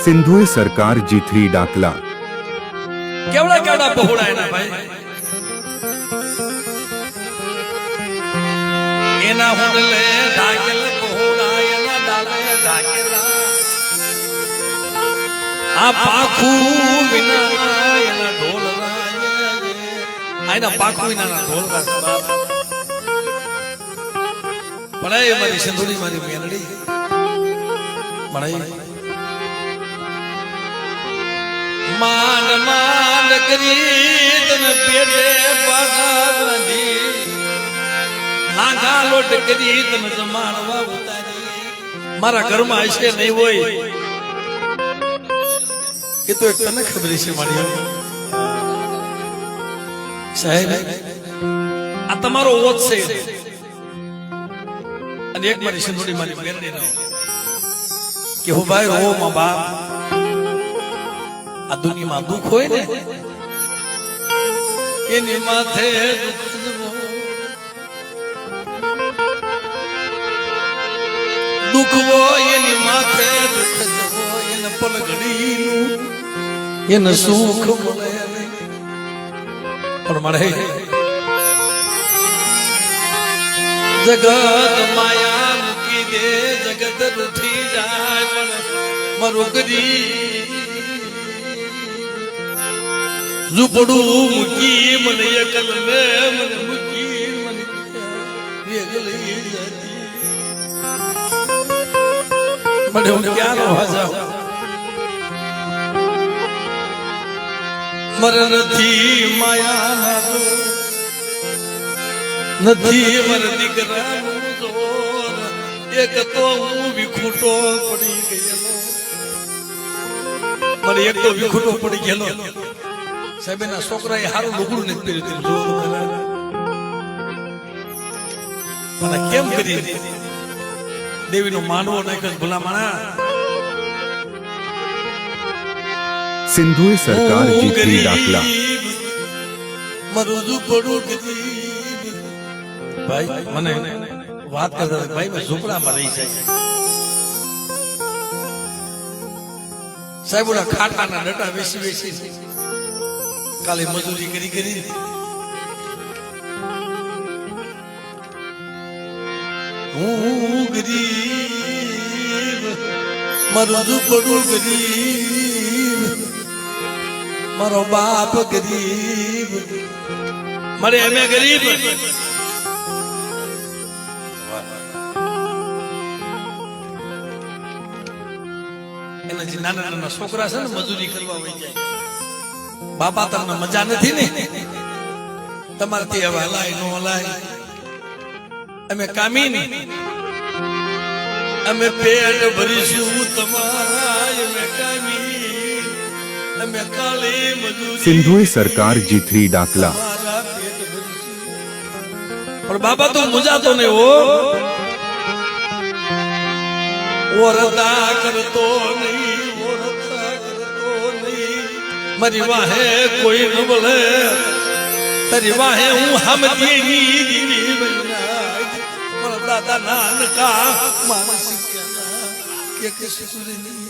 सिंधुए सरकार G3 डाकला केवड़ा केवड़ा पहुड़ा है ना भाई एना हुडले ढाकेल पहुड़ा एना डाले ढाकेला आ पाखू विना एना ढोलरा आइना पाखू विना ना ढोलरा बाप पढ़ाई मारी सिंधुड़ी मारी मेलड़ी पढ़ाई मान मान करी तने पेटे पागार दी नागा लोट करी तने जमानवा उतारी मारा घर में ऐसे नहीं होई ये तो एक तने खबरी से मारी साहेब आ તમારો ઓત છે અને એક મારી સિંધુડી મારી બેરડી નો કે હો ભાઈ રો માં બાપ આ દુનિયામાં દુઃખ હોય ને એની માથે દુઃખ હોય એની માથે દુઃખ હોય એને પલગડીનું એને સુખ મળે પણ મળે જગત માયા મૂકી દે જગત રૂઠી જાય પણ મારું ગરી ઝૂંપડું મૂકી મને એકલ ને મને મૂકી મને એકલી જતી મને હું ક્યાં રહવા જાઉં મર નથી માયા નથી મર દીકરાનું જોર એક તો હું વિખૂટો પડી ગયેલો મને એક તો વિખૂટો પડી ગયેલો સાહેબના છોકરાએ હારું લુગડું નથી પહેર્યું જોવું મને કેમ કરી દેવીનો માનવો નાખ્યો ભલા માણા सिंधुए सरकार G3 डाकला મારું ઝૂંપડું ભાઈ મને વાત કરતા ભાઈ મેં ઝૂંપડામાં રહી જાય સાહેબ ઓલા ખાટાના ડટા વેસી વેસી કાલે મજૂરી કરી કરી હું ગરીબ મારું ઝૂંપડું ગરીબ મારો બાપ ગરીબ મારે અમે ગરીબ એના જે નાના નાના છોકરા છે ને મજૂરી કરવા વહી જાય બાપા તમને મજા નથી ને તમારથી હવે હલાય નો હલાય અમે કામી ને અમે પેટ ભરીશું તમારા અમે કામી અમે કાલે મજૂરી सिंधुए सरकार G3 डाकला પણ બાપા તો મુજાતો ને હો ઓરતા કરતો નહીં ઓરતા કરતો નહીં મારી વાહે કોઈ ન બોલે તારી વાહે હું હમતી દીદી બન્યા પણ દાદા નાનકા માનસી કે સુરની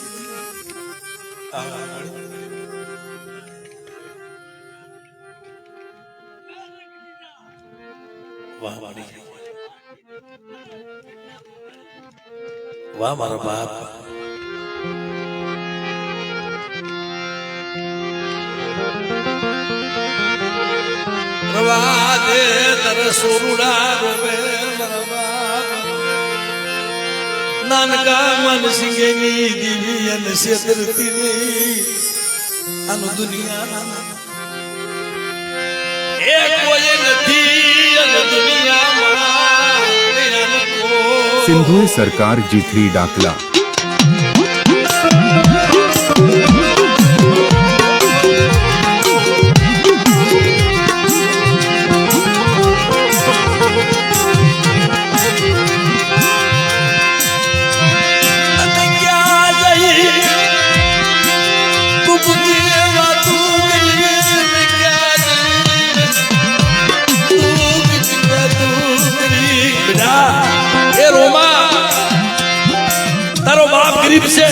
વાહ વાહ મારો બાપ પ્રવાદે તર સોરુડા રોવે મારા બાપ નાનકા માનસિંગની દીવી અને શેતરતી ની આનો દુનિયા એ કોઈ નથી અને દુનિયામાં सिंधुए सरकार G3 डाकला રોમા તારો બાપ ગરીબ છે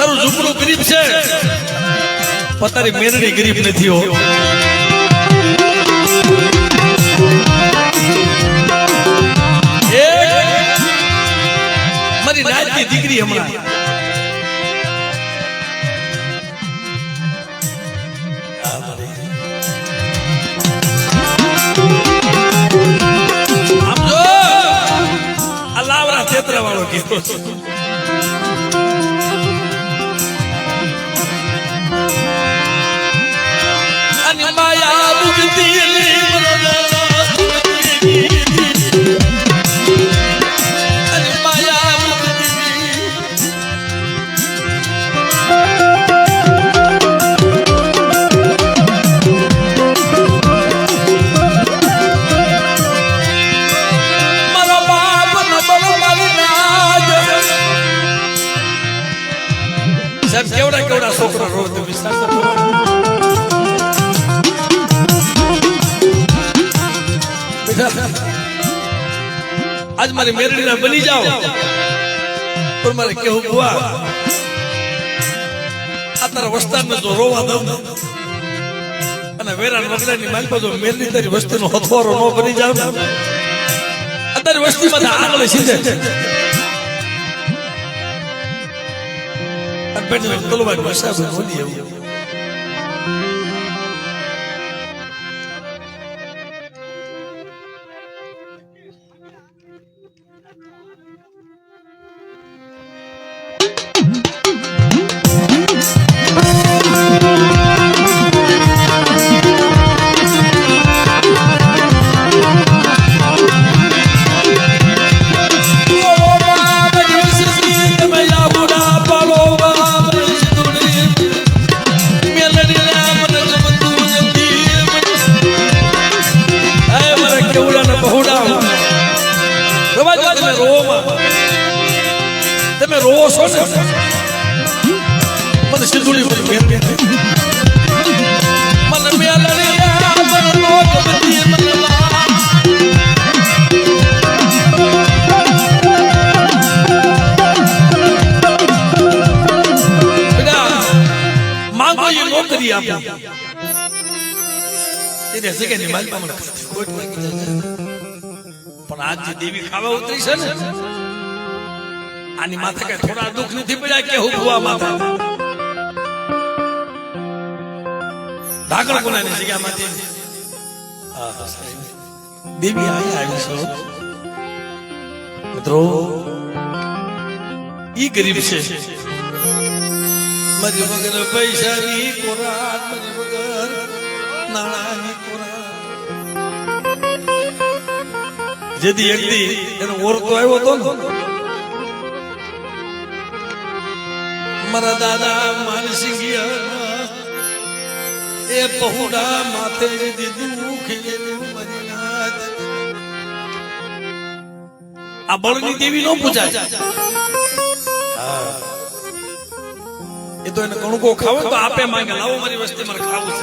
તારું ઝૂંપડું ગરીબ છે પણ તારી મેરડી ગરીબ નથી હો. મારી નાતની દીકરી હમણાં આમ જો આ લાવરા છેતરા વાળો કીધો છે. અને માયા મુક્તિ કેવડા કેવડા છોકરા રોજ આજ મારી મેરડીના બની જાઓ પણ મારે કેવું બુઆ આ તારા વસ્તારને જો રોવા દઉં અને વેરાણ વગડાની માલપા જો મેરડી તારી વસ્તીનો હથવારો ન બની જાવ ને અત્યારે વસ્તી બધા આગળ સીધે તલવાર ભાષા બોલી એવું તમે રોવો છો ને મને સિંધુડી મને મેલડી મને લોક બધી મને માંગો એ નોકરી આપો એને જગ્યાની માલપા મને ખોટ લાગી જાય પણ આજ જે દેવી ખાવા ઉતરી છે ને આની માથે કઈ થોડા દુઃખ નથી પડ્યા કે હુકવા માથા ઢાકણ કોનાની જગ્યામાંથી દેવી આવી છે મિત્રો ઈ ગરીબ છે મારી વગર પૈસાની કોરાટ મારી વગર નાણાની કોરાટ જેદી એકદી એનો ઓરતો આવ્યો હતો ને મારા દાદા માનસિંગિયા એ પહોડા માથે દુઃખ આ બળની દેવી નો પૂછાય એ તો એને કણુકો ખાવો તો આપે માંગે લાવો મારી વસ્તી મારે ખાવું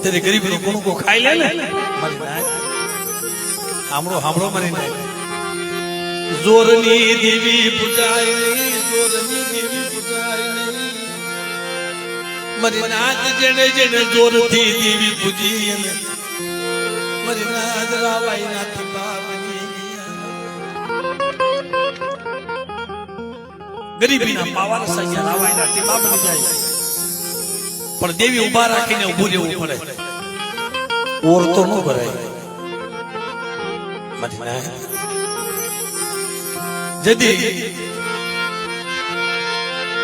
છે તે ગરીબ નો કણુકો ખાઈ લે ને મારી નાય હામળો મારી નાય જોરની દેવી પૂજાય નહીં જોરની દેવી પૂજાય નહીં મારી નાત જેને જેને જોરથી દેવી પૂજી એને મારી નાત રાવાઈ નાથી બાવની ગરીબીના પાવાર સૈયા રાવાઈ નાથી બાવની જાય પણ દેવી ઉભા રાખીને ઊભું રહેવું પડે ઓર તો ન ભરાય મારી નાત જદી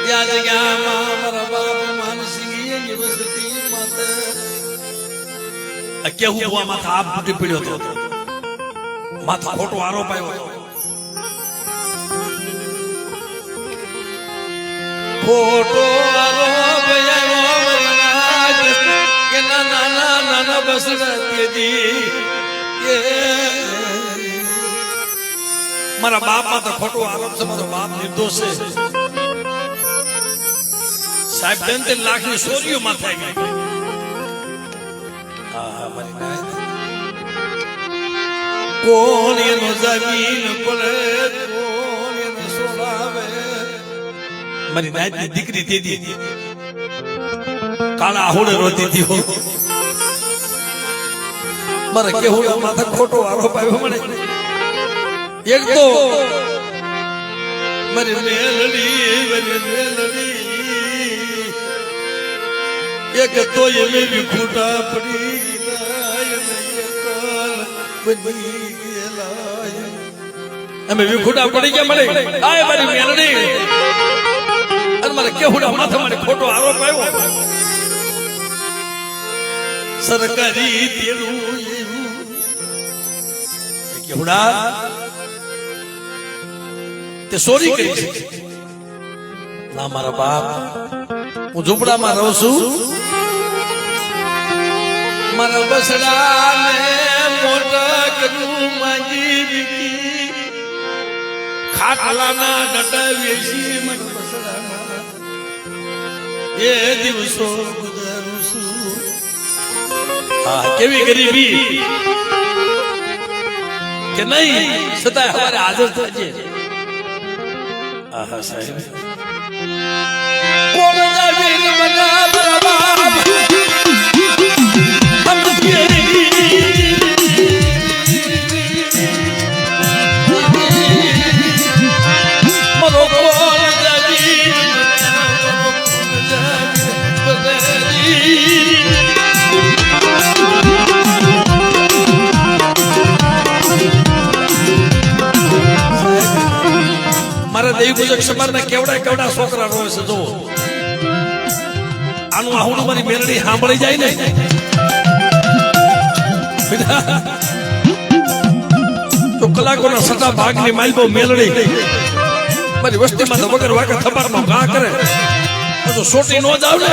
યા જગ્યામાં મારા બાપ માનસિંગી વસતી માતે કેવું હુવા માથા આપ ફૂટી પડ્યો હતો માથા ખોટો આરોપ આવ્યો ખોટો આરોપ આવ્યો કે નાના બસડા તેદી મારા બાપમાં તો ખોટો આરોપ છે મારો બાપ નિર્દોષ છે સાહેબ 3 લાખની ચોરીઓ માથે આવી કોણ એનો જમીન પડે કોણ એને સોલાવે મારી નાતની દીકરી દીદી કાળા આહોડે રોતી હતી હો મારે કેવું માથે ખોટો આરોપ આવ્યો મને એક તો મારી મેલડી એક તો એમે બી ખોટા પડી અમે વિખુટા પડી ગયા મળે આય મારી મેલડી અને મારે કેવડા માથા મને ખોટો આરોપ આવ્યો સરકારી તેડું કેવડા તે ચોરી કરી છે ના મારા બાપ હું ઝૂંપડામાં રહું છું મારા બસડાને મોટા કરું માજી દીકી ખાટલાના ડટા વેચી મારા બસડાના એ દિવસો ગુજારું છું હા કેવી ગરીબી કે નહીં છતાં હવારે હાજર થજે આહા સાહેબ કોણ જાવી મના બરાબર મારા દેવી પૂજક સમાજના કેવડા કેવડા છોકરા રોવે છે જો આનું આહુડું મારી મેલડી સાંભળી જાય ને તો કલાકોના સટા ભાગની માલબો મેલડી મારી વસ્તીમાં તો વગર વાગે થબારમાં ઘા કરે તો સોટી નો જાવ ને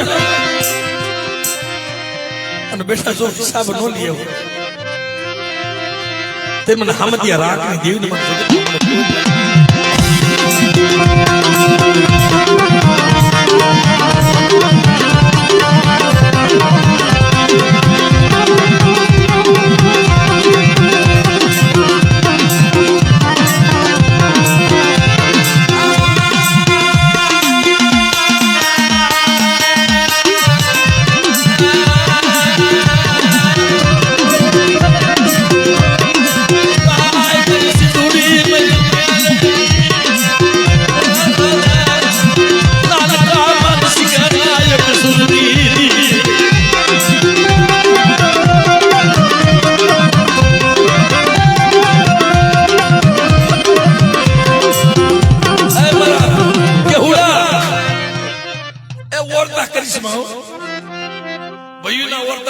અને બેટા જો હિસાબ નો લે તે મને હામતિયા રાખની દેવની મને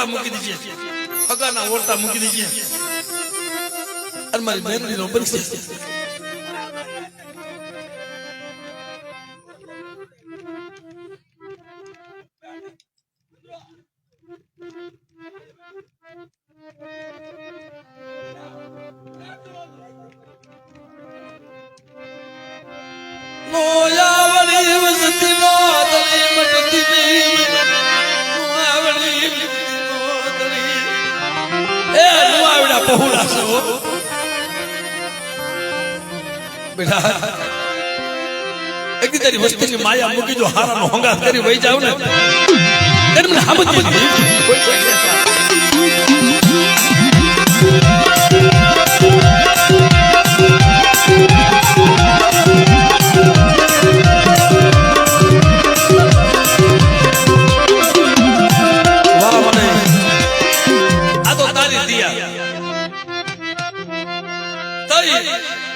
મૂકી દીજે અગાના ઓરતા મૂકી દીજે અને મારી મેલડી નો બનશે નોયાવળી વસતી નો દલી મટતી નહીં પહોળા છે બેટા એક તારી વસ્તીની માયા મૂકી જો હારાનો હોંગાત કરી વહી જાવ ને એને મને સમજી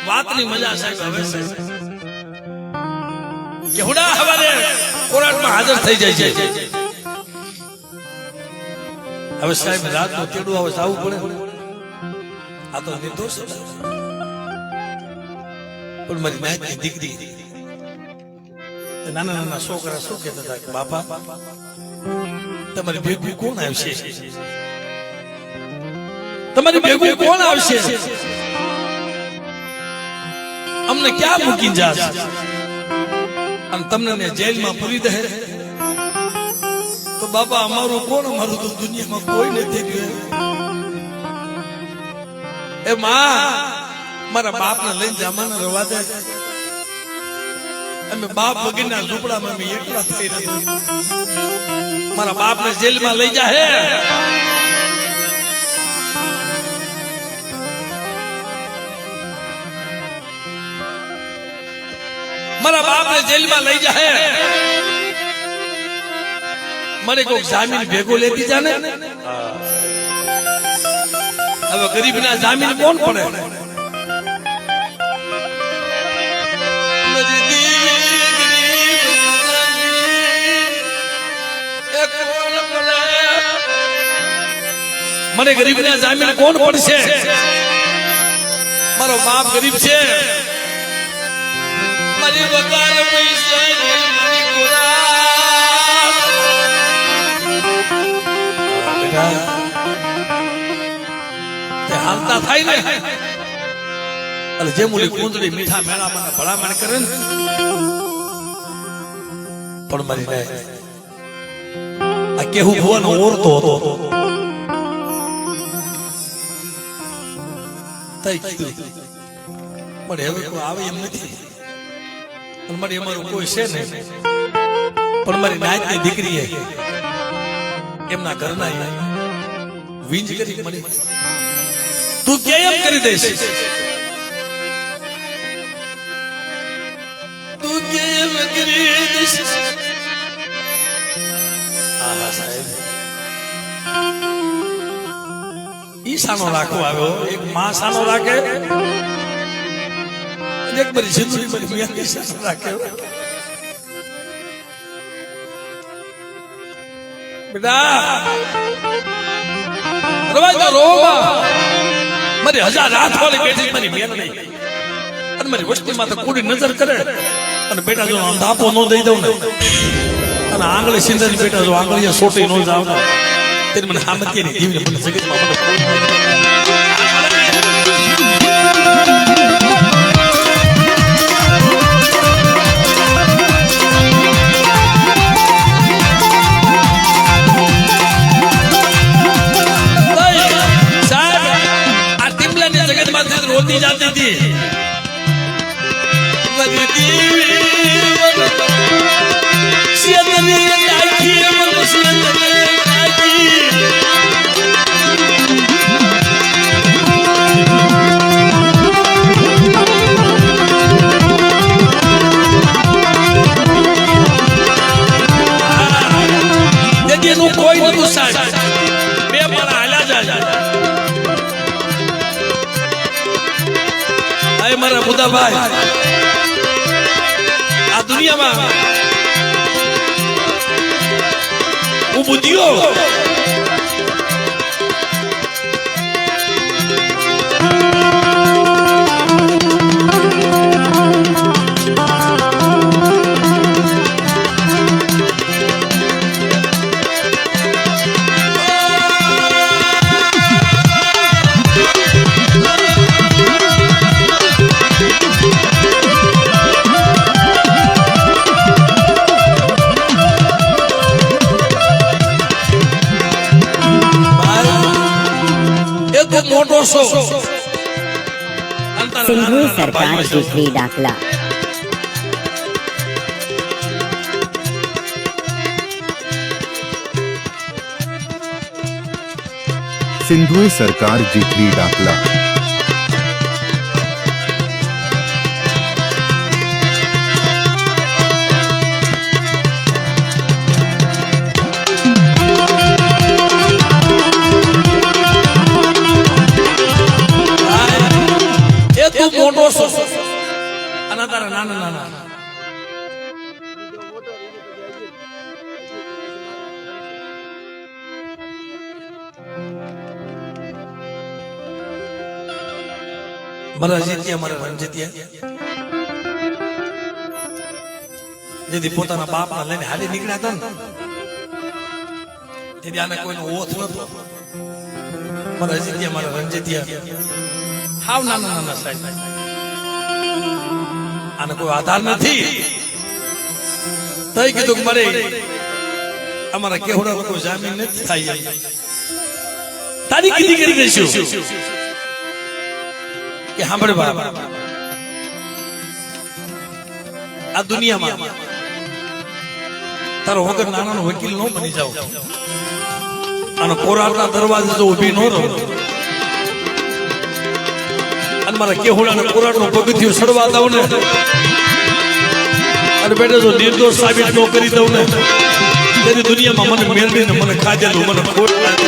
વાતની મજા સાહેબ હવે કેવડા હવારે કોર્ટમાં હાજર થઈ જાય છે હવે સાહેબ રાત નું તેડું આવે સાવું પડે આ તો નિર્દોષ પણ મારી નાની દીકરી નાના નાના છોકરા શું કહેતા હતા કે બાપા તમારી ભેગું કોણ આવશે તમારી ભેગું કોણ આવશે અમને ક્યાં મૂકી જાશ અને તમને જેલમાં પૂરી દે તો બાપા અમારું કોણ અમારું તો દુનિયામાં કોઈ નથી રહ્યું એ માં મારા બાપને લઈને જમાને રવા દે અમે બાપ વગરના ઝૂંપડામાં અમે એકલા થઈ રહ્યા. મારા બાપને જેલમાં લઈ જાહે. મારા બાપને જેલમાં લઈ જાહે. મને કોઈ જામીન ભેગો લેતી જાને. હવે ગરીબના જામીન કોણ પડે? મને ગરીબના જામીન કોણ પડશે? મારો બાપ ગરીબ છે. મારી વગર પૈસાની મારી ખોરાક. બેટા તે હાલતા થાય ને એટલે જે મુલી કુંદડી મીઠા મેળામાં ભલામણ કરે ને પણ મારી ને આ કેવું ભુવાનો ઓરતો હતો. તઈ કીધું પણ હવે કોઈ આવે એમ નથી. મારી અમારું કોઈ છે ને પણ મારી નાયકની દીકરી એમના ઘરના વીંજ કરી મળી. તું કેમ કરી દઈશ? તું કેમ કરી દઈશ? આહા સાહેબ ઈ સાનો રાખો આવ્યો. એક માં સાનો રાખે, એક બરી સિંદુરી બરી મિયાની સાનો રાખે. બેટા રવાજા રોવા મારી 1000 હાથ વાળી બેઠી મારી બેન નહીં અને મારી વસ્તીમાં તો કુડી નજર કરે અને બેટા જો ધાપો ન દઈ દઉં ને અને આંગળી સિંદરી બેટા જો આંગળીએ સોટી ન જાવ ને તેને મને હામતીની જીવને મને જગતમાં મને रोती जाती थी. कोई नहीं गुस्सा બે મારા હાલ્યા જાય. મારા બુદાભાઈ આ દુનિયામાં હું બુદ્ધિઓ મોટો શો સિંધુ સરકાર જીતવી દાખલા. સિંધુએ સરકાર જીતવી દાખલા. મોટો શો અને તારા નાના નાના મારા જીત્યા મારા રણજીત્યા જેથી પોતાના બાપના લઈને હાલી નીકળ્યા હતા ને તેથી આને કોઈનો ઓથ નતો. મારા જીત્યા મારા રણજીત્યા હાવ નાના નાના સાહેબ આને કોઈ આધાર નથી. તઈ કીધું કે મારે અમારા કેવડા કોઈ જામીન નથી થાય. તારી કીધી કરી દઈશું કે સાંભળ બાપ આ દુનિયામાં તારો વગર નાનાનો વકીલ ન બની જાવ અને કોરાટના દરવાજે જો ઊભી ન રહો અને મારા કેહોડાને કોરાટનો પગથિયું સડવા દઉં ને અને બેટા જો નિર્દોષ સાબિત ન કરી દઉં ને તેની દુનિયામાં મને મેળવીને મને ખાધેલું મને ખોટ લાગે.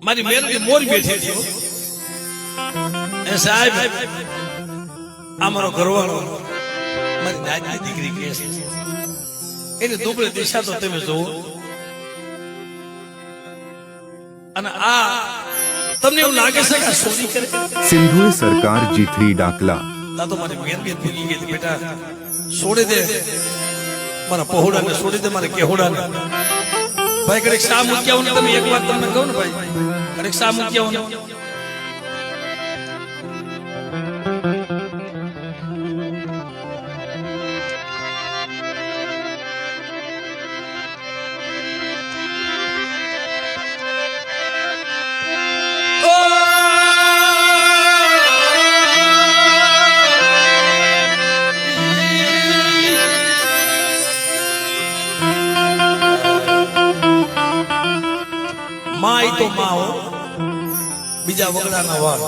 મારી મેલડી મોર બેઠી છે એ સાહેબ આ મારો ઘરવાળો મારી નાની દીકરી કે છે એની દુબળી દિશા તો તમે જોવો અને આ તમને એવું લાગે છે કે ચોરી કરે. સિંધુએ સરકાર જીથડી ડાકલા. તો મારી મેલડી ભૂલી ગઈ બેટા છોડી દે મારા પહોળાને છોડી દે મારા કેહોડાને. ભાઈ કડેક શા મૂક્યા ને તમે એક વાત તમને કહું ને ભાઈ કડેક શા મૂક્યા ને માય તો માઓ બીજા વગડાના વાળ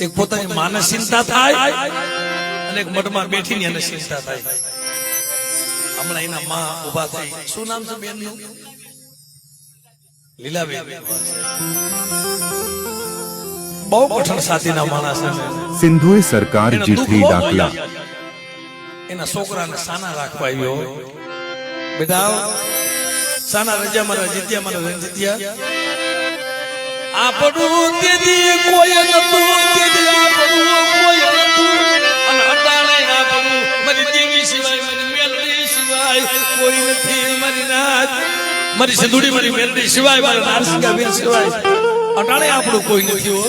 એક પોતાની માને ચિંતા થાય અને એક મઢમાં બેઠીને એને ચિંતા થાય. હમણાં એના માં ઉભા થઈ શું નામ છે બેનનું લીલાબેન બહુ કઠણ સાથીના માણસ છે. સિંધુએ સરકાર જીથડી ડાકલા. એના છોકરાને સાના રાખવા આવ્યો બેટા સાના રજા મારા જીત્યા મારા રંજીત્યા આપણું તેદી કોઈ નતું તેદી આપણું કોઈ નતું અને અટાણે આપણું મારી દેવી સિવાય મારી મેલડી સિવાય કોઈ નથી મારી નાથ મારી સિંધુડી મારી મેલડી સિવાય મારા નારસિંગા વીર સિવાય અટાણે આપણું કોઈ નથી હો.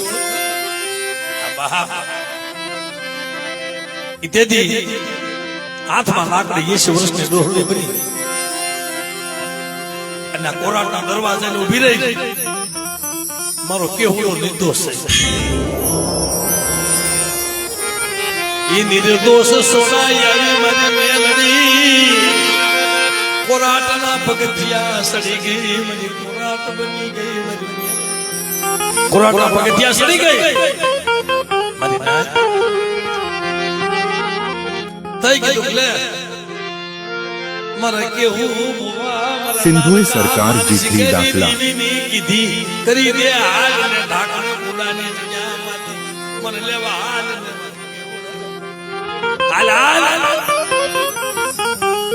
તેદી હાથમાં લાકડી 20 વર્ષની ડોહળી બની અને કોરાટના દરવાજાને ઊભી રહી મારો કેહુડો નિર્દોષ છે એ નિર્દોષ સોનાઈ આવી મારી મેલડી કોરાટના પગથિયા સડી ગઈ મારી કોરાટ બની ગઈ મારી કોરાટના પગથિયા સડી ગઈ મારી નાથ થઈ ગયું લે સિંધુએ સરકાર જીથડી ડાકલા. કરી દે હાલ ને ઢાકણ ગુલાની જગ્યામાંથી મને લેવા હાલ હાલ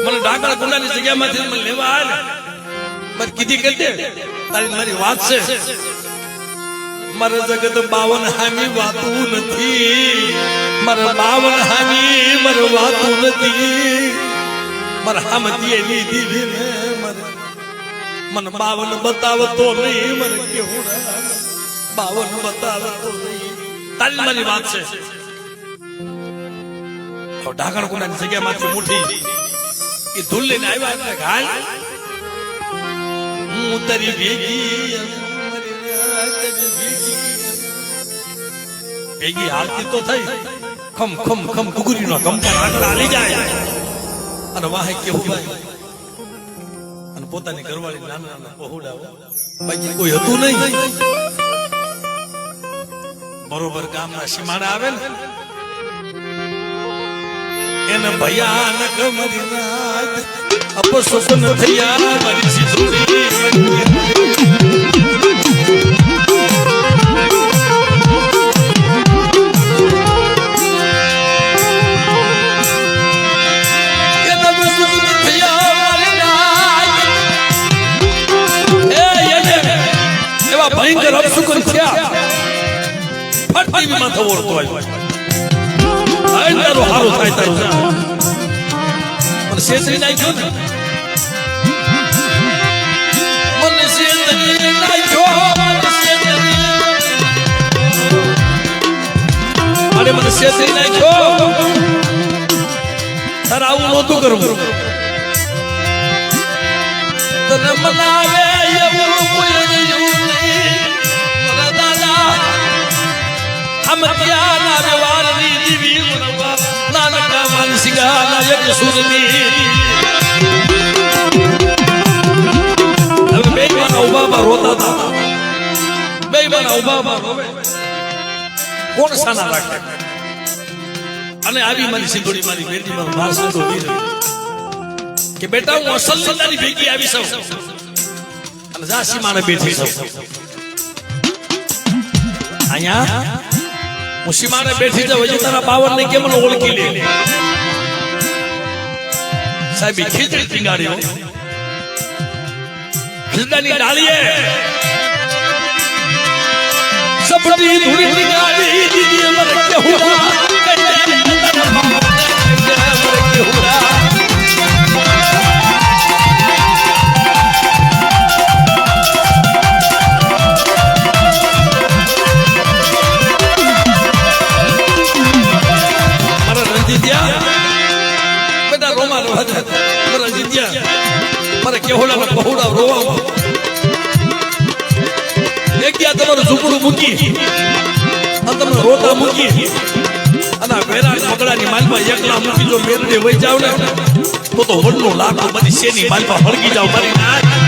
મને ઢાકણ ગુલાની જગ્યામાંથી મને લેવા હાલ મને કીધી કરી દે તારી મારી વાત છે મારા જગત 52 હામી વાતું નથી મારા 52 હામી મારે વાતું નથી મારા હામતી એની દીધી ને મને 52 બતાવતો નહીં મને કેવડા 52 બતાવતો નહીં તારી મારી વાત છે. ઢાકણ કુંડાની જગ્યામાંથી મુઠી એ ધૂલ લઈને આવ્યા એટલે હાલ હું તારી ભેગી ભેગી હાલતી તો થઈ ખમ ખમ ખમ ડુગરીનો કંપન આગળ હાલી જાય અને વાહે કેવું ભાઈ અને પોતાની ઘરવાળી નાના નાના પહોળા બાકી કોઈ હતું નહીં. બરોબર ગામના સીમાડા આવે ને એને ભયાનક મરી નાથ અપસપન થયા મારી સિંધુડી ભયંકર અપશુકન થયા ફટકી માથે ઓળતો આવ્યો તારો હારો થાય તારો છેતરી નાખ્યો ને મને છેતરી નાખ્યો અરે મને છેતરી નાખ્યો તારે આવું નહોતું કરવું તને મનાવે એવું કોઈ નહીં મારા દાદા હમ ક્યાં ના વ્યવહારની દીવી નાનકા માનસિકા નાયક સુરની હવે બે માના ઉભા રોતા હતા બે માના ઉભા રોવે કોણ સાના રાખે અને આવી મારી સિંધોડી મારી બેટી મારો માર સંતો વીર કે બેટા હું અસલ તારી ભેગી આવી સૌ અને જાસી માને બેઠી સૌ અહીંયા હું સીમાને બેઠી જાવ હજી તારા બાવર ને કેમ ઓળખી લે સાહેબ ખીચડી ટીંગાડ્યો ખીચડાની ડાળીએ સપડી ધૂળી ટીંગાડી દીદી અમર કેહુડા મારે કેહોડા બહુડા રોવા એક ગયા તમારું ઝૂપડું મૂકી તમે રોતા મૂકી અને વેરા મગડાની માલમાં એકલા મૂકી જો મેરડે વહી જાવ ને તો વડનું લાકડું બધી શેની માલમાં ફળગી જાવ મારી નાચ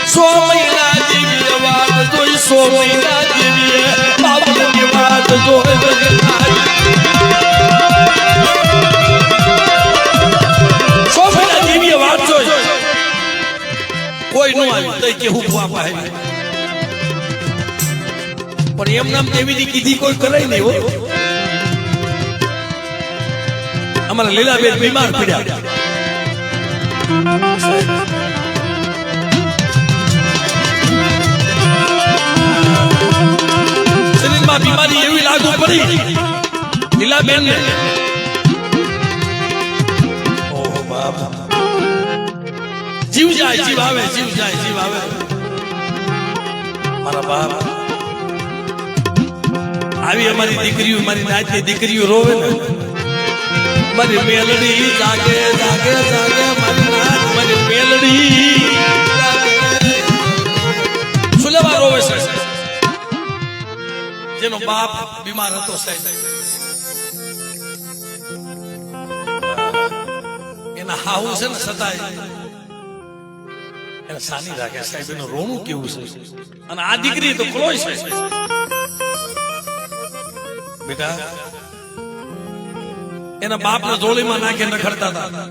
સો મહિના જેવી વાત જોઈ સો મહિના જેવી બાબુની વાત જોઈ સો મહિના જેવી વાત જોઈ કોઈ નો આવ્યું તો કેવું બાપા પણ એમ નામ દેવીની કીધી કોઈ કરાય નહીં હો અમારા લીલાબેન બીમાર પડ્યા શરીરમાં બીમારી એવી લાગુ પડી લીલાબેન ને ઓહ બાપ જીવ જાય જીવ આવે જીવ જાય જીવ આવે મારા બાપ આવી અમારી દીકરીઓ મારી નાચની દીકરીઓ રોવે ને મારી મેલડી જાગે જાગે જાગે મારી નાચ મારી મેલડી સુલેવા રોવે છે જેનો બાપ બીમાર હતો સાહેબ એના હાહુ છે ને સતાય એને સાની રાખે સાહેબ એનું રોણું કેવું છે અને આ દીકરી તો ક્લોય છે બેટા એના બાપને જોડીમાં નાખી નખડતા હતા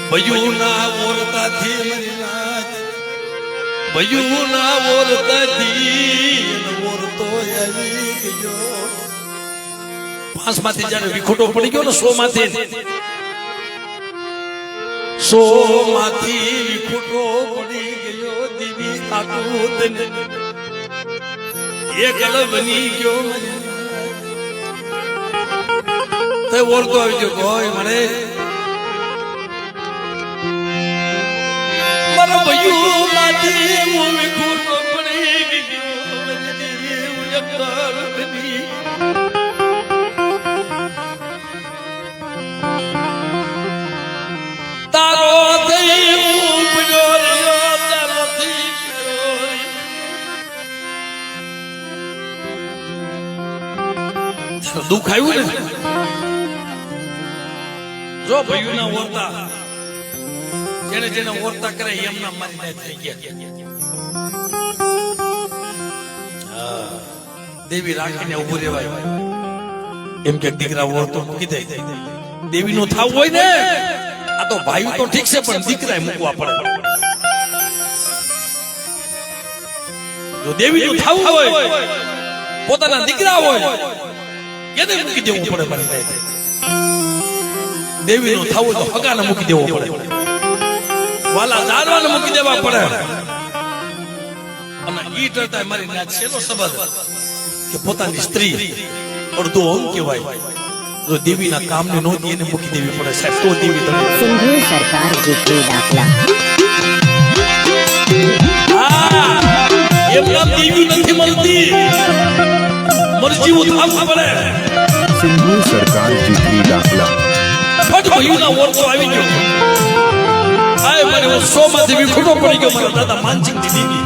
ભયુના ઓરતાથી મારી નાચ ભયુના ઓરતાથી ઓરતો આવી ગયો પાંચમાંથી જ્યારે વિખોટો પડી ગયો ને સો માંથી વિખોટો પડી ગયો દીવી ખાતું એક અલગ બની ગયો તે ઓરતો આવી ગયો કોઈ મને મારા ભયું માંથી હું વિખોટો પડી ગયો તારો થઈ ઉપડ્યો રહ્યો તારો થઈ દુઃખ આવ્યું ને જો ભયું ના ઓરતા જેને જેને ઓરતા કરે એમના મારી થઈ ગયા દેવી રાખીને ઉભું રહેવાય એમ કે દીકરા ઓરતો મૂકી દે દેવીનો થાવ હોય ને આ તો ભાઈ તો ઠીક છે પણ દીકરાએ મૂકવા પડે. જો દેવીનું થાવ હોય પોતાના દીકરા હોય એને મૂકી દેવું પડે. મારી દેવીનું થાવ હોય તો હગાને મૂકી દેવો પડે, વાલા જાનવાને મૂકી દેવા પડે. અને ઈ કરતા મારી નાચ છેલ્લો સંબંધ કે પોતાની સ્ત્રી અડધો અંગ કહેવાય. જો દેવીના કામને નોંધી એને મૂકી દેવી પડે સાહેબ, તો દેવી તમે સિંધુ સરકાર જીતવી દાખલા. એમ નામ દેવી નથી મળતી, મરજી ઉઠાવવું પડે. સિંધુ સરકાર જીતવી દાખલા. ફટ ભયુના ઓરતો આવી ગયો. આય મને 100 માંથી વિખૂટો પડી ગયો મારા દાદા માનસિંહ દીદી.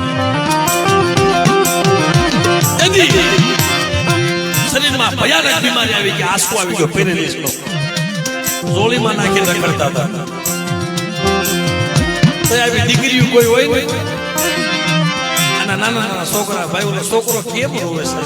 શરીરમાં ભયાનક બીમારી આવી ગઈ, આંસુ આવી ગયો, પેરેલિસનો. જોળીમાં નાખીને રખડતા હતા. તો આવી દીકરીઓ કોઈ હોય ને, અને નાના નાના છોકરા ભાઈઓનો છોકરો કેમ રોવે છે?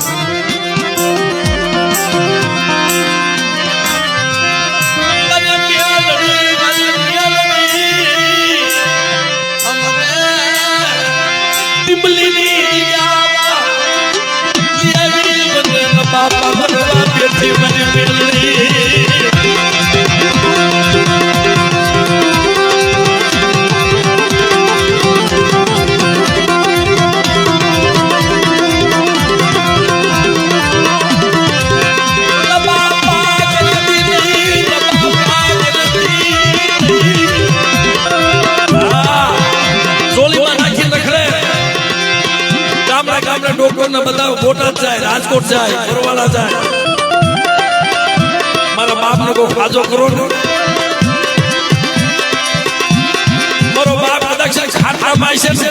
બાપા ભગવાન બેઠી મને મેલડી. ડોક્ટર ને બધા બોટાદ જાય, રાજકોટ જાય, પરવાળા જાય. મારા બાપ ને કોઈ ખાજો કરો ને. મારો બાપ કદાચ ખાટા માય છે,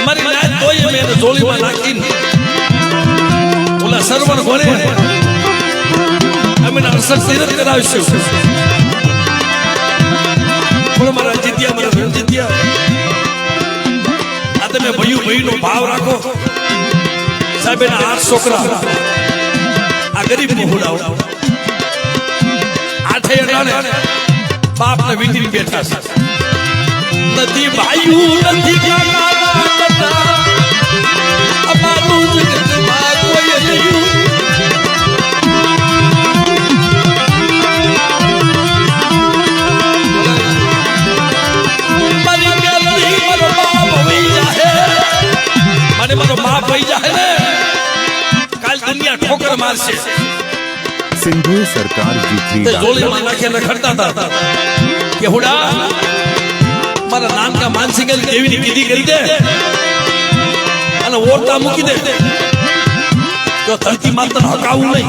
મારી નાત તોય મેં એને જોલીમાં નાખીને ઓલા સરવણ ઘોડે અમે અરસદ તીરથ કરાવીશું. પણ મારા જીત્યા, મારા જીત્યા, તમે ભયું નો ભાવ રાખો સાહેબ. એના 8 છોકરા આ ગરીબ ને હુડાવ 8 અટાણે બાપ ને વીંટી બેઠા છે. નથી ભાઈ નથી અમારું જગતમાં કોઈ નહીં. મારો બાપ વહી જાય ને કાલ દુનિયા ઠોકર મારશે. સિંધુ સરકાર જીતવી દાખલા. જોલીમાં નાખીને ખડતા હતા કે હુડા મારા નાનકા માનસિંહ દેવીની કીધી કરી દે અને ઓરતા મૂકી દે. જો ધરતી માત્ર હકાવું નહીં,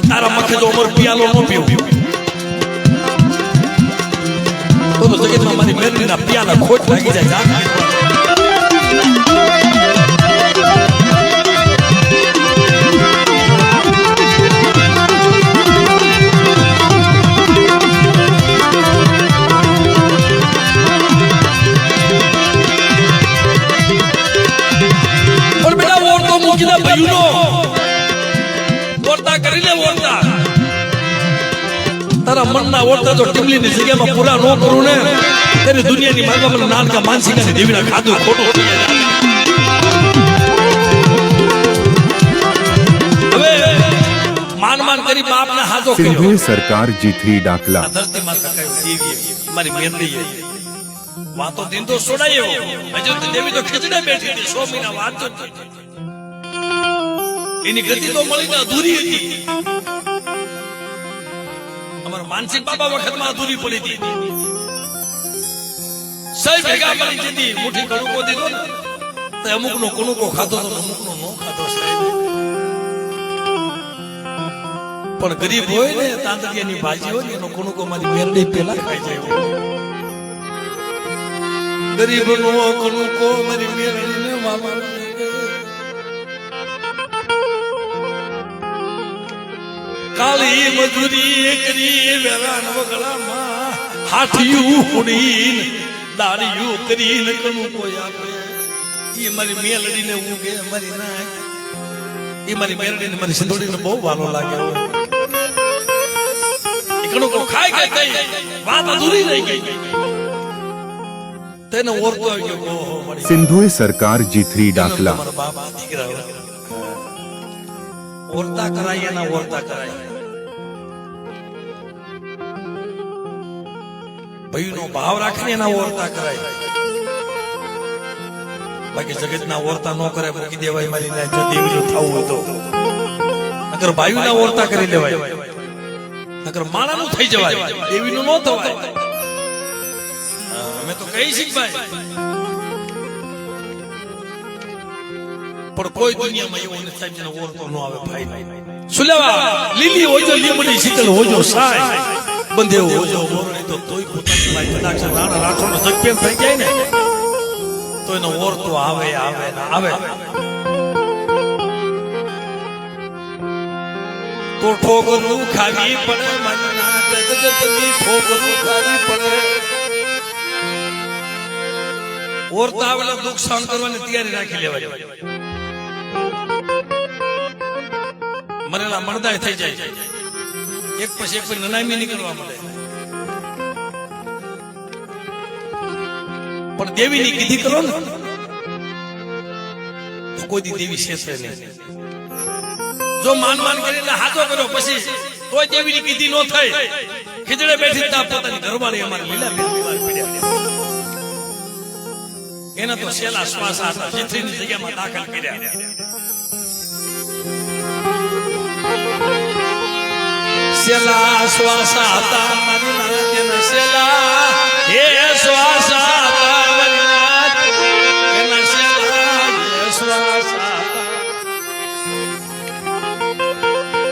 તારા મખે જો અમર પિયાલો ન પીવું તો જગતમાં મારી મેરડીના પિયાલા ખોટ લાગી જાય. તારા મનના ઓરતા જો ટીમલીની જગ્યામાં પૂરા ન કરું ને તેની દુનિયાની માર્ગમાં મને નાનકા માનસિંહની દેવીના ખાધું ખોટું. હવે માન કરી બાપને હાથો કર્યો. સિંધુ સરકાર જીતવી દાખલા. ધરતીમાં સકાયું દેવી મારી મેરડી વાતો દિન તો છોડાયો. હજુ તો દેવી તો ખીચડે બેઠી હતી 100 મહિના વાત તો એની ગતિ તો મળી ને અધૂરી હતી. અમારા માનસિંહ બાબા વખતમાં અધૂરી પડી હતી. સહી ભેગા મળી જતી મુઠ્ઠી કણુકો દીધો ને તો અમુક નો કણુકો ખાધો તો અમુક નો નો ખાધો. પણ ગરીબ હોય ને તાંતરિયાની ભાજી હોય ને એનો કણુકો મારી મેરડી પેલા ખાઈ જાય. ગરીબ નો કણુકો મારી મેરડી ને મામા કાળી મજૂરી કરી વેલા નવગળામાં હાથિયું ઉડીને દાડીયું કરીને કણું કોઈ આપે. એ મારી મેલડીને ઉગે મારી નાખ. એ મારી મેલડીને મારી સિંધોડીને બહુ વાલો લાગે. ઘણું કો ખાઈ ગઈ કઈ વાત અધૂરી રહી ગઈ તેને ઓરતો આવી ગયો ઓહો મળી સિંધુએ સરકાર જીથરી ડાકલા તમારા બાપા દીકરા ઓરતા કરાય એના ઓરતા કરાય ભાઈનો ભાવ રાખીને એના ઓરતા કરાય બાકી જગતના ઓરતા ન કરે મૂકી દેવાય મારી ના જો દેવીનું થવું હોય તો નકર ભાઈના ઓરતા કરી લેવાય નકર માણાનું થઈ જવાય દેવીનું ન થવાય અમે તો કહી શીખ ભાઈ પણ કોઈ દુનિયામાં એવું નથી સાહેબ જેનો ઓરતો ન આવે ભાઈ સુલેવા લીલી હોજો લીમડી શીતળ હોજો સાય બંધે હોજો મોરણી તો તોય પોતાની ભાઈ કદાચ રાણા રાઠોડનો જગપેન થઈ જાય ને તો એનો ઓરતો આવે આવે ને આવે તો ઠોકરું ખાવી પડે મનના જગતની ઠોકરું ખાવી પડે ઓરતા આવેલા દુઃખ સહન કરવાની તૈયારી રાખી લેવાય મરેલા મરદાય થઈ જાય એક પછી એક નનામી નીકળવા મળે પણ દેવીની કીધી કરો ને તો કોઈ દી દેવી શેષે નહીં જો માન કરીને હાથો કર્યો પછી તોય દેવીની કીધી નો થઈ ખીજડે બેઠી તા પોતાની ઘરવાળી અમારે લીલા બીમાર પડ્યા એના તો છેલ્લા શ્વાસ હતા જીથરીની જગ્યામાં દાખલ કર્યા છેલ્લા શ્વાસ હતા મારી નાના છેલ્લા હે શ્વાસ હતા મારી નાના એના છેલ્લા શ્વાસ હતા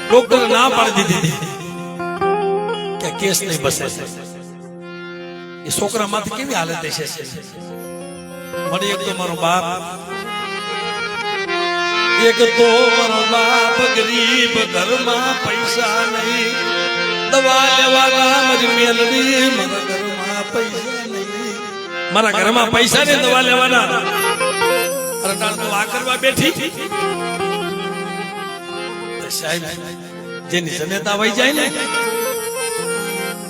ડોક્ટર ના પાડી દીધી કે કેસ નહીં બસે એ છોકરા માંથી કેવી હાલત છે મળી એક તો મારો બાપ એક તો મારો બાપ ગરીબ ઘરમાં પૈસા નહીં દવા લેવાના મારી મેલડી મારા ઘરમાં પૈસા નહીં મારા ઘરમાં પૈસા ને દવા લેવાના અરટાણ તો આ કરવા બેઠી સાહેબ જેની જનેતા વહી જાય ને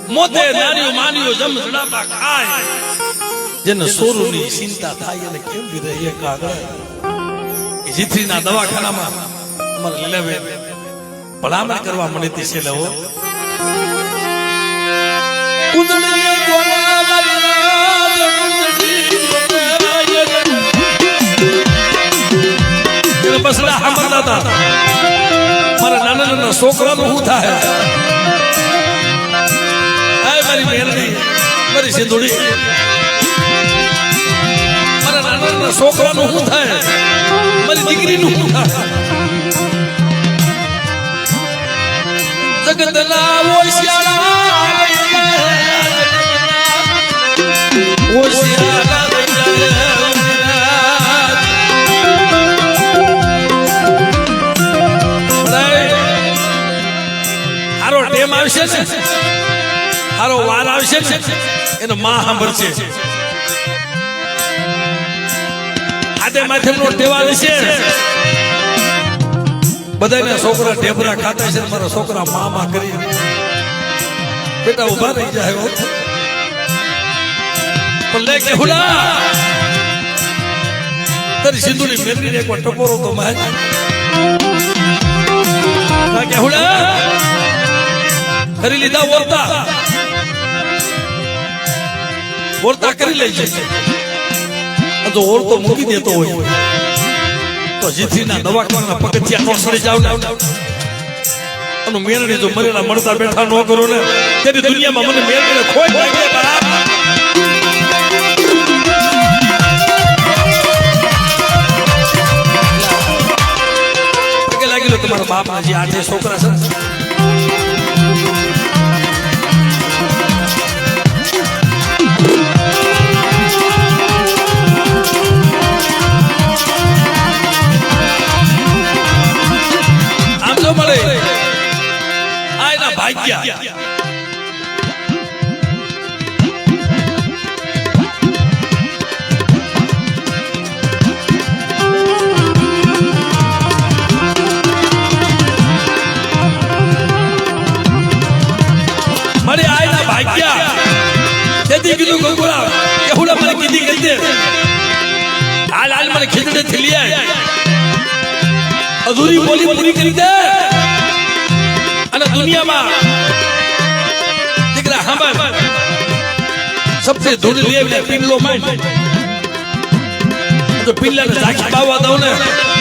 મોતે નારીઓ માનીઓ જમ જડાપા ખાય જેને સોરુની ચિંતા થાય અને કેવી રહે કાગળ જીથરીના દવાખાનામાં અમારે લીલાબેન ભલામણ કરવા મળી હતી છે લેવો બસડા સાંભળતા હતા મારા નાના નાના છોકરાનું શું થાય મારી મેરડી મારી સિંધુડી મારા નાના નાના છોકરાનું શું થાય મારી દીકરીનું શું થાય જગતના હારો ટેમ આવશે ને હારો વાર આવશે ને એનો માં સાંભળશે આદે માથેનો ટેવાલ છે બધાના છોકરા ઢેબરા ખાતા છે મારા છોકરા મામા કરી બેટા ઉભા રહી જાય પણ લે કે હુડા તારી સિંધુની મેરડીને એક વાર ટકોરો તો માર કે હુડા કરી લીધા ઓરતા કરી લે છે તો ઓરતો મૂકી દેતો હોય તો જીથરીના દવાખાના પગથિયા નો સડી જાવ ને અને મેરડી જો મરેલા મળતા બેઠા ન કરો ને તેની દુનિયામાં મને મેરડીને ખોઈ લાગે પગે લાગેલો તમારા બાપના જે 8 છોકરા છે મળે આ એના ભાગ્ય આપણે ખીચડેથી લઈ આય અધૂરી બોલી પૂરી કરી દે અને દુનિયામાં દીકરા હાંભળ સબસે ધૂળ લઈ આવીને પિંડલો માંડ તો પિંડલાને ઝાંખી બાવવા દઉં ને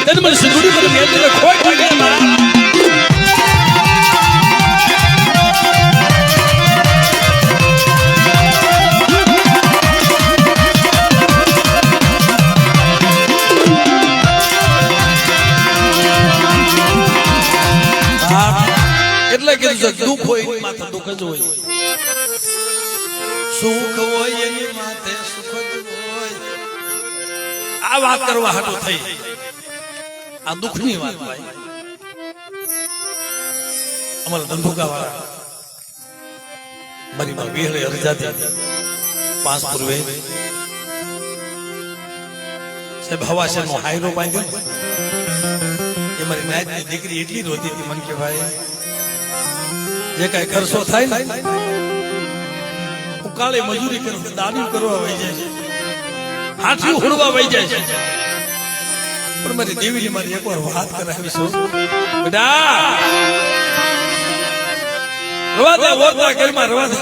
તેને મને સિંદૂરી પર મેલને ખોઈ ખોઈ મારા એટલે કીધું છે દુઃખ હોય એની માથે દુઃખ જ હોય સુખ હોય એની માથે સુખ જ હોય આ વાત કરવા હાટો થઈ આ દુઃખની વાત ભાઈ અમારા ધંધુકા વાળા મારી માં વિહળે અરજાતી 5 પૂર્વે સાહેબ હવાશેર નો હાયરો બાંધ્યો એ મારી નાયતની દીકરી એટલી રોતી હતી મન કે ભાઈ જે કઈ ખર્ચો થાય ને હું કાલે મજૂરી કરું દારૂ કરવા વહી જાય છે હાથીઓ હુડવા વહી જાય છે પણ મારી દેવીને મારી એકવાર વાત કરાવીશું બેટા રવા દે વોતા ઘરમાં રવા દે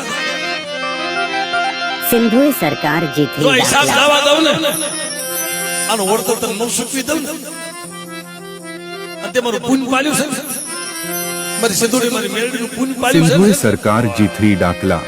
સિંધુએ સરકાર જીતી તો હિસાબ દાખલા લાવવા દઉં ને આનો ઓળતો તને ન સૂકવી દઉં ને અને તે મારું પૂન પાલ્યું છે મારી સિંધુડી મારી મેરડીનું પૂન પાલ્યું છે સિંધુએ સરકાર જીથરી ડાકલા